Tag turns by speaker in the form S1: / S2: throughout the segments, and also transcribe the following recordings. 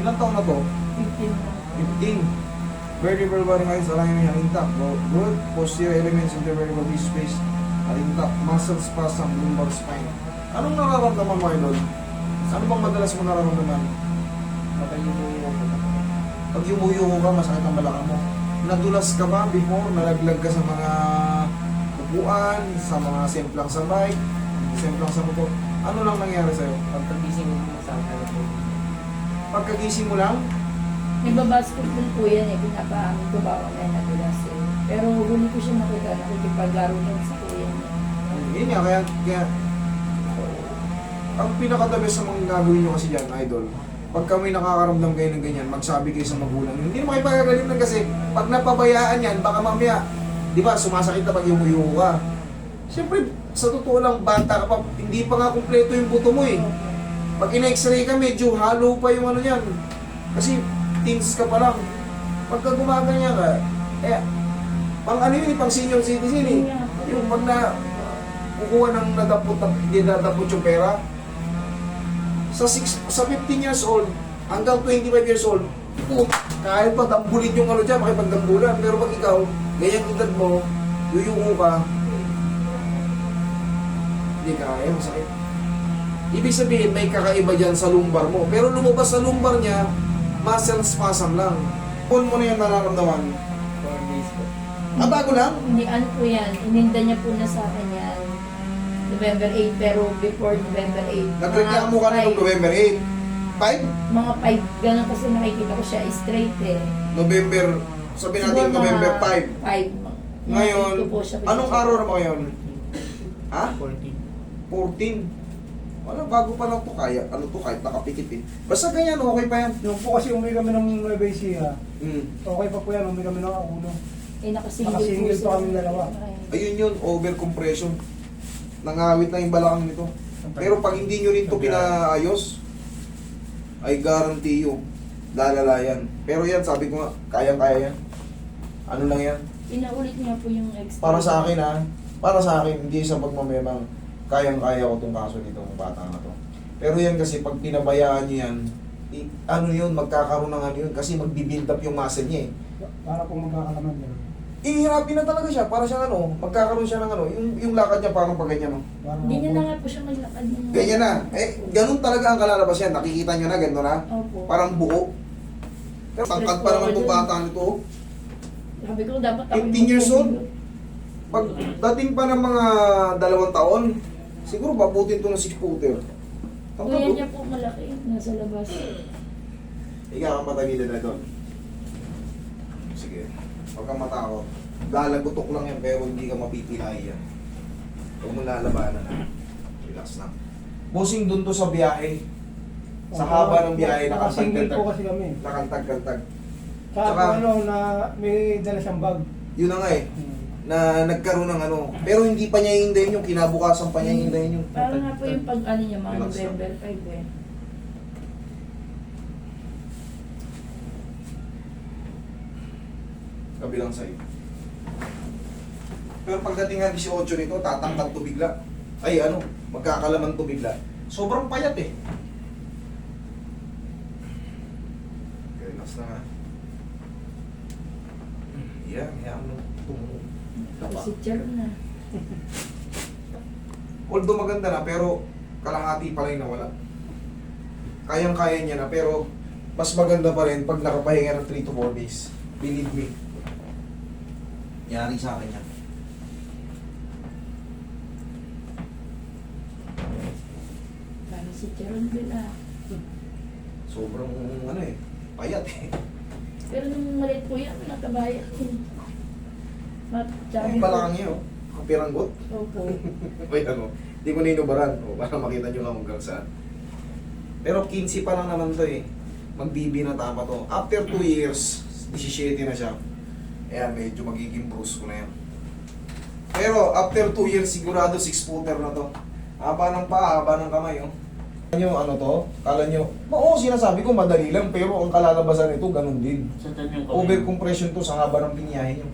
S1: Ilang taon na to?
S2: 15 na.
S1: 15. Vertebral body lines alignment are intact. Good. Posterior elements in the vertebral disc space are intact. Muscle spasm, lumbar spine. Anong nararamdaman mo, idol? Ano bang madalas mo nararamdaman? Pag yumuyo ka, masakit ang balakang mo. Nadulas ka ba before? Nalaglag ka sa mga upuan, sa mga semplang sa bike, semplang sa motor? Ano lang nangyari sa'yo?
S3: Pagkagising mo sa akin.
S1: Pagkagising mo lang,
S2: Nagbabasketball po yan eh. Pinapaamin ko bawang na nadulas eh. Pero huli ko siya nakita. Nakikipaglaro lang sa kuya niya.
S1: yun nga, kaya ang pinaka-the best sa mga gagawin nyo kasi dyan, idol, pag kami nakakaramdam kayo ng ganyan, magsabi kayo sa magulang. Hindi naman kayo pagkagaling lang kasi pag napabayaan yan, baka mamaya, di ba, sumasakit na pag yumuyo ka. Siyempre, sa totoo lang, bata ka pa, hindi pa nga kumpleto yung buto mo eh. Pag in-x-ray ka, medyo hollow pa yung ano yan. Kasi, teens ka pa lang. Pagka gumaganyan ka, pang ano yun, pang senior citizen eh. Yung pag na, kukuha ng hindi nadapot yung pera, sa 15 years old, hanggang 25 years old, kahit pa dambulit yung ano dyan, makipagdambulan. Pero pag ikaw, ganyang edad mo, yuyuko ka, hindi kaya, masakit. Ibig sabihin, may kakaiba dyan sa lumbar mo. Pero lumabas sa lumbar niya, muscle spasm lang. Kung mo na yan nararamdaman,
S3: 4 days po.
S1: bago lang.
S2: Hindi, ano po yan. Ininda niya po na sa akin yan. November 8, pero before November 8.
S1: Nagreklamo ka na noong November 8. 5?
S2: Mga 5, ganun kasi nakikita ko siya straight eh.
S1: November, sabi natin November 5.
S2: 5.
S1: Ngayon, anong araw naman ngayon? Ha?
S3: 14.
S1: 14. Wala, bago pa lang to kaya. Ano to, kahit nakapikit eh. Basta ganyan, okay pa yan.
S4: Yung po kasi umuwi kami ng Nueva Ecija,
S1: Mm.
S4: okay pa po yan, umuwi kami ng Auno.
S2: Eh, nakasingle
S4: Nakasingle
S2: po
S4: pa kami dalawa.
S1: Ayun yun, over compression. Nangawit na yung balakang nito. Pero pag hindi nyo rin to pinaayos, I guarantee you, lalala yan. Pero yan, sabi ko nga, kayang-kaya yan. Ano lang yan?
S2: Pinaulit niya po yung extra.
S1: Para sa akin ha, para sa akin, hindi sa pagmamemang kayang-kaya ko itong kaso nito, ng bata na to. Pero yan kasi pag pinabayaan nyo yan, ano yun, magkakaroon ng ano yun, kasi magbibuild up yung muscle niya eh.
S4: Para po magkakalaman yun.
S1: Ihirapin na talaga siya, para siyang ano, magkakaroon siya ng ano, yung lakad niya parang pag ganyan, no?
S2: Hindi niya na nga po siya maglakad niya.
S1: Ganyan na. Ganun talaga ang kalalabas yan. Nakikita nyo na, ganun na.
S2: Opo.
S1: Parang buo. Pero tangkad pa naman itong bata nito.
S2: Sabi ko, dapat ako
S1: 15 years old. Pag dating pa ng mga 2 taon, siguro babutin ito ng 6-footer.
S2: Kuya niya po malaki, nasa labas.
S1: Ikaw ang matagilid na doon. Sige. Huwag kang matakot. Lalagutok lang yan pero hindi ka mapipilay yan. Huwag mo lalabanan. Relax lang. Bossing dun to sa biyahe. Sa haba ng biyahe,
S4: Nakasingle
S1: nakantag-kantag.
S4: po kasi kami.
S1: Nakantag-kantag.
S4: Tsaka
S1: Tsaka-
S4: ano, na may dala siyang bag.
S1: Yun na nga eh. Na nagkaroon ng ano. Pero hindi pa niya hihindayin yung kinabukasan pa niya hihindayin yung.
S2: Parang nga po yung pag-ano niya, mga
S1: Relax lang.
S2: November 5 eh.
S1: Kabilang side. Pero pagdating ng 18 nito, tatangkad to bigla. Ay ano, magkakalaman to bigla. Sobrang payat eh. Okay, relax na nga. Yan mo.
S2: Si Charo na.
S1: Although maganda na, pero kalahati pa lang nawala. Kayang-kaya niya na, pero mas maganda pa rin pag nakapahinga ng 3 to 4 days. Believe me. Yari sa akin yan.
S2: Parang si Charo din ah.
S1: Sobrang ano eh, payat eh.
S2: Pero nung maliit po yan, nakabayat eh.
S1: Yung balakang niya, oh. Ang piranggot.
S2: Opo.
S1: Wait, ano, hindi ko ninubaran. O, para makita nyo lang hanggang saan. Pero 15 pa lang naman to eh. Magbibi na tama to. After 2 years, 17 na siya. Ayan, medyo magiging bruise ko na yan. Pero after 2 years, sigurado 6-footer na to. Haba ng paa, haba ng kamay, oh. Kala nyo, ano to? Kala nyo, oo, sinasabi ko madali lang, pero ang kalalabasan nito, ganun din.
S3: Sa tanong ko.
S1: Over compression to sa haba ng pinyahe nyo.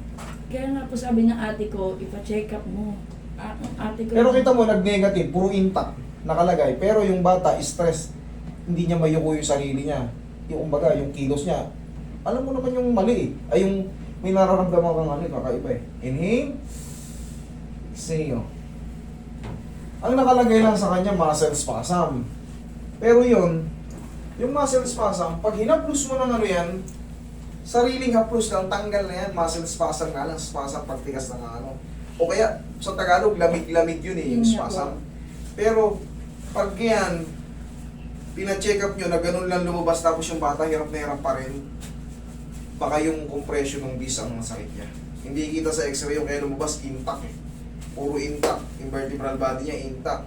S2: Kaya nga po sabi ng ate ko, ipa-check up mo. Ang ate ko...
S1: Pero kita mo, nag-negative, puro intact, nakalagay. Pero yung bata, stress, hindi niya mayuko yung sarili niya. yung kumbaga, yung kilos niya. Alam mo naman yung mali eh. Ay yung may nararamdaman kang ano, kakaiba eh. Inhale. Exhale. Ang nakalagay lang sa kanya, muscle spasm. Pero yun, yung muscle spasm, pag hinaplos mo ng ano yan, sariling haplos lang, tanggal na yan, muscle spasm nga lang, spasm pagtigas ng ano. O kaya, sa Tagalog, lamig-lamig yun eh, yung
S2: Yun nga
S1: spasm. Pero, pag yan, pina-check up nyo na ganun lang lumabas tapos yung bata hirap na hirap pa rin, baka yung compression ng disc ang masakit niya. Hindi kita sa x-ray yung kaya lumabas intact eh. Puro intact. Yung vertebral body niya intact.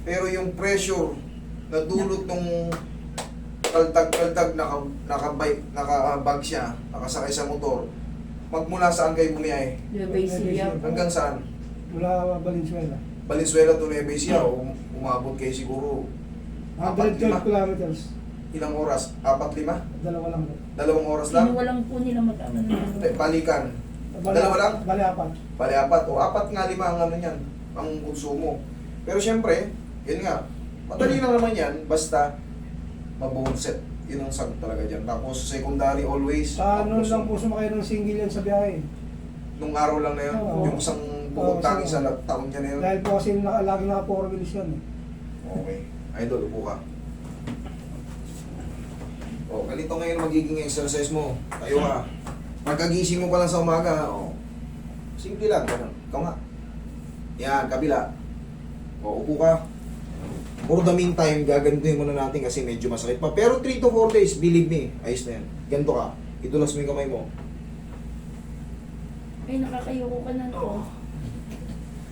S1: Pero yung pressure na dulot nung kaltag-kaltag nakabag siya, nakasakay sa motor, magmula saan kayo bumiyahe?
S2: Nueva Ecija po.
S1: Hanggang saan?
S4: Mula Valenzuela.
S1: Valenzuela to Nueva Ecija, umabot kayo siguro
S4: 112
S1: 4-5.
S4: kilometers.
S1: Ilang oras? 4-5?
S4: Dalawa lang.
S1: 2 oras lang?
S2: Kinuha lang po nila mag-ano ng
S1: Balikan. Dalawa lang?
S4: Bali, apat.
S1: Bali 4 o 4 nga 5 ang ano niyan, ang konsumo. Pero syempre, yun nga, madali lang naman yan, basta mabonset. Yun ang sagot talaga dyan. Tapos secondary always.
S4: Sa ano
S1: tapos
S4: lang po sumakay ng single yan sa biyahe.
S1: nung araw lang na yun,
S4: Oo.
S1: yung isang bukod
S4: Oo,
S1: tangi
S4: sa-
S1: sa taon niya na yun.
S4: Dahil po kasi lagi naka 4 wheels yan eh.
S1: Okay. Idol, upo ka. O, ganito ngayon magiging exercise mo. Tayo ka. Pagkagising mo pa lang sa umaga, o, simple lang, ganun. Ikaw nga. Yan, kabila. O, upo ka. For the meantime, gagantuin muna natin kasi medyo masakit pa. Pero 3 to 4 days, believe me, ayos na yan. Ganito ka. Itulas mo yung kamay mo.
S2: Ay, nakakayoko ka na no.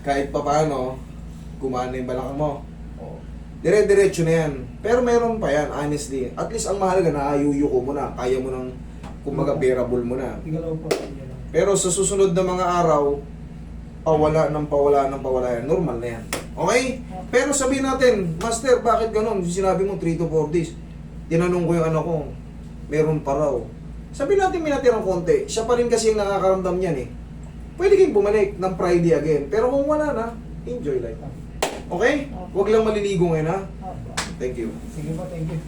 S1: Kahit pa paano, kumana yung balakang mo. O, dire-diretso na yan. Pero meron pa yan, honestly. At least ang mahalaga, naayuyuko mo na. Kaya mo nang, kumbaga, bearable mo na.
S4: Tigalaw po. Tigalaw.
S1: Pero sa susunod na mga araw, pawala yan. Normal na yan. Okay? Pero sabihin natin, Master, bakit ganun? Sinabi mo 3 to 4 days. Tinanong ko yung anak ko, meron pa raw. Sabihin natin may natirang konti. Siya pa rin kasi yung nakakaramdam niyan eh. Pwede kayong bumalik ng Friday again. Pero kung wala na, enjoy life. Okay? Huwag lang maliligo ngayon ha.
S2: Opo.
S1: Thank you.
S4: Sige po, thank you.